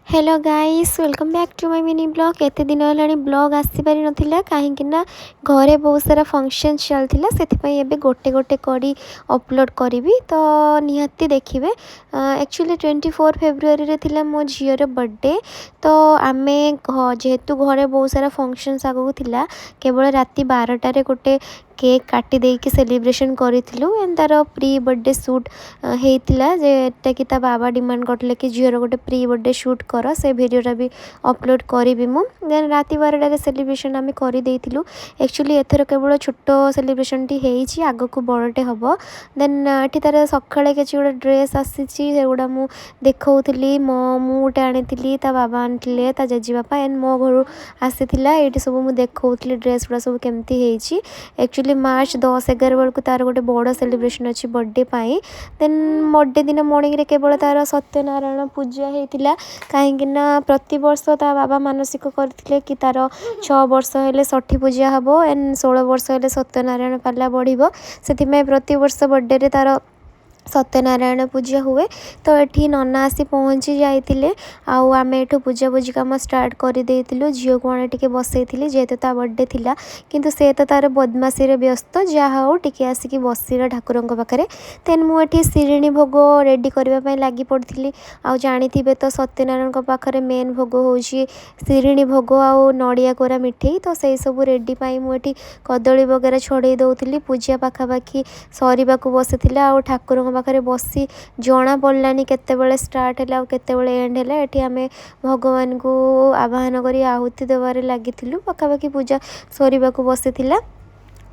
Hello guys welcome back to my mini blog. एत दिन है ब्लॉग आसीपार नाला कहीं घरे बहुत सारा फंक्शन चलता से गोटे गोटे करी अपलोड करी तो निहाती देखिए। एक्चुअली 24 फेब्रुआरी थी मो झीर बर्थडे तो आम जेहेतु घरे बहुत सारा फंक्शंस आगू थिला केवल राति 12टार गोटे केक काटी देकी सेलिब्रेशन करूँ एंड तार प्री बर्थडे शूट होता जेटा कि बाबा डिमांड करते कि झीर गोटे प्री बर्थडे शूट कर से भिडियोटा भी अपलोड करी मु देन राति 12टार सेलिब्रेशन आम करदेलु। एक्चुअली एथर केवल छोट सेलिब्रेशन टी होती आग को बड़टे हम देन ये तार सकाଳେ किसी गोटे ड्रेस आसी सेगुड़ा मु देखी मो गोटे आनी बाबा आनी जेजेबापा एंड मो घर आसी ये सब मुझे देखी ड्रेस गुड़ा सब केमती होती। एक्चुअली मार्च 10-11 बेलू तार गोटे बड़ सेलिब्रेशन अच्छी बर्थडे पाई देन बर्थडे दिन मॉर्निंग रे केवल तार सत्यनारायण पूजा होता कहीं प्रति वर्ष ता बाबा मानसिक करते कि तार 6 वर्ष हेले षठी पूजा हम एंड 16 वर्ष हेले सत्यनारायण पाला बढ़ से प्रति वर्ष बर्थडे रे तार सत्यनारायण पूजा हुए तो ये नना आसी पहुँची जाते आम एठू पूजा पूजी कम स्टार्ट करदेलु झील को आने टे बसई जेहेतु ता बर्थडे थिला किंतु से तो तार बदमाशी व्यस्त जहाँ हो टी आसिक बसला ठाकुर पाखे देन मुझे शिणी भोग रेडी करने लगी पड़ी आ जानी तो सत्यनारायण पाखे मेन भोग हूँ शिणी भोग आ नड़िया कोरा मिठे तो से सब रेडी मुझे कदली वगैरह छड़े दौली पूजा पाखापाखि सर बसी आ ठाकुर पाखे बसी जना पड़लानी केतेबेले स्टार्ट है केतेबेले एंड है ये आम भगवान को आवाहन कर आहुति देवार लगी पाखापाखि पूजा सर बसी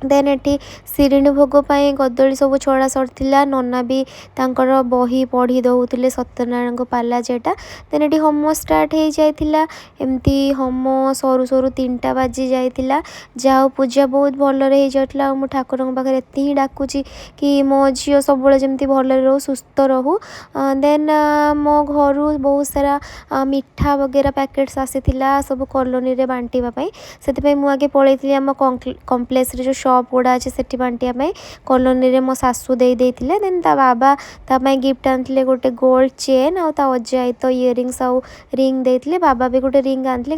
देन ये शिणी भोग कदली सब छड़ा सरला नना भी तांकर बही पढ़ी दौले सत्यनारायण पाला जेटा देन ये होम स्टार्ट हो जाता एमती होम सरू सरू 3टा बाजी जाता जहाँ पूजा बहुत भलरे जाता मु ठाकुर पाखे एत ही डाकुची कि मो झील सब जमी भल रो सुस्थ रहू देन मो घर बहुत सारा मिठा वगैरह पैकेट्स आसी सब कॉलोनी रे बांटापी से मुझे पलैली आम कम्प्लेक्स जो शॉप गुड़ा अच्छे से बांटा कॉलोनी रे मो सासू दे देन ता बाबा तापाई गिफ्ट आनते गोटे गोल्ड चेन आ अजा तो इयरिंग्स आउ रिंग देते बाबा भी गोटे रिंग आनते